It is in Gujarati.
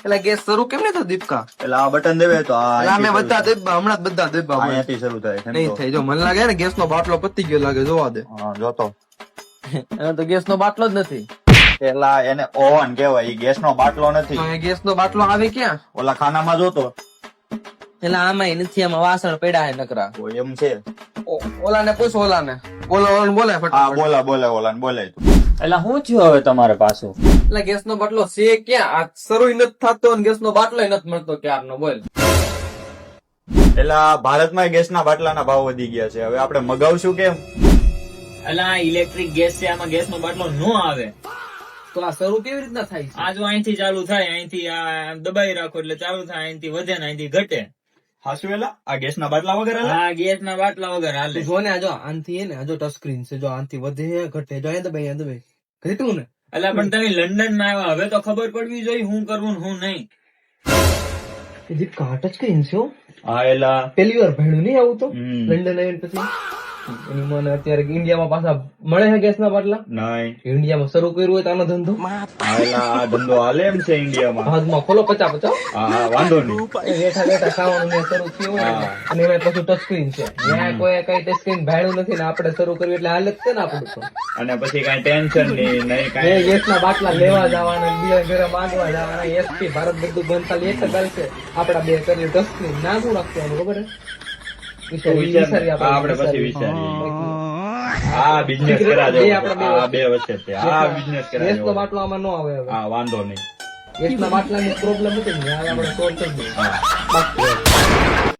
એટલે ગેસ શરૂ કેમ નહીં થતો દીપકા? એટલે આ બટન દેવે તો આ એટલે અમે બધા દેબા હમણાં જ બધા દેબા બોલ. અહીંયાથી શરૂ થાય છે એમ નહીં તો. થાય. જો મને લાગે ને ગેસ નો બાટલો પતી ગયો લાગે, જોવા દે. હા, જોતો તો ગેસ નો બાટલો જ નથી. પેલા એને ઓવન કેવાય, ઈ ગેસ નો બાટલો નથી. ગેસ નો બાટલો આવે ક્યાં? ઓલા ખાનામાં જોતો એટલે આમાં નથી, આમાં વાસણ પડ્યા હે નકરા. તો એમ છે. ઓલા ને પૂછ, ઓલા ને બોલો, બોલે હા, ફટાફટ. બોલે ઓલા ને બોલે તું. એટલે શું થયું હવે તમારે પાછું? એટલે ગેસ નો બાટલો છે ક્યાં? આ શરૂ નથી થતો અને ગેસ નો બાટલો નથી મળતો ક્યારનો, બોલ. એટલે ભારતમાં ગેસના બાટલાના ભાવ વધી ગયા છે, હવે આપણે મગાવશું કેમ? એટલે આ ઇલેક્ટ્રિક ગેસ છે, આમાં ગેસ નો બાટલો નો આવે. તો આ શરૂ કેવી રીતના થાય છે? આ જો અહીંથી ચાલુ થાય, અહીંથી આ દબાઈ રાખો એટલે ચાલુ થાય, અહીંથી વધે ને અહીંથી ઘટે. હાસુ એલા આ ગેસના બાટલા વગર હાલે? આ ગેસ ના બાટલા વગર હાલે. તું જો ને, આ જો આનથી હે ને, આ જો ટચ સ્ક્રીન છે, જો આનથી વધે ઘટે, જો અહીંયા દબાઈ, અહીંયા દબાઈ, ઘટ્યું ને. એટલે પણ તમે લંડન માં આવ્યા, હવે તો ખબર પડવી જોઈએ હું કરવું ને હું નહીં. જે ટચ સ્ક્રીન છે, હા, એલા પેલી વાર ભણ્યું નહીં આવું તો હમ. લંડન આવીને પછી. એની મને અત્યારે ઇન્ડિયામાં પાછા મળે છે ગેસ ના બાટલા. નહીં. ઇન્ડિયામાં શરૂ કર્યું હોય તો આનો ધંધો હા, એલા આ ધંધો હાલે એમ છે ઇન્ડિયામાં. હાથમાં ખોલો 50-50. હા, વાંધો નહીં. બેઠા બેઠા ખાવાનું ને શરૂ થયું હોય ને. અને એમાં પાછું ટચ સ્ક્રીન છે, ત્યાં કોઈ કઈ ટચ સ્ક્રીન ભાડ્યું નથી ને આપણે શરૂ કર્યું એટલે હાલત છે ને આપણું તો. અને પછી કઈ ટેન્શન નહીં બે કઈ. ગેસ ના બાટલા લેવા જવાના, બીજા ઘરે માંગવા જવાના, એસપી ભારત બધું બંધ, ખાલી એક જ ચાલશે. આપડા બે કર્યું ટચ સ્ક્રીન ના શું રાખવાનું ખબર હે? વિચારીએ આપણે પછી વિચારીએ. આ બિઝનેસ કરા બે જેવો આપણે છે. બે આ બે વચ્ચે છે. આ બિઝનેસ કરા ગેસ નો જેવો છે. બાટલો આમાં ન આવે હવે. હા, વાંધો નહીં. ગેસ ના બાટલાની પ્રોબ્લેમ હતી ને, હવે આપણે સોલ્વ કરી દઈએ. હા. બાકી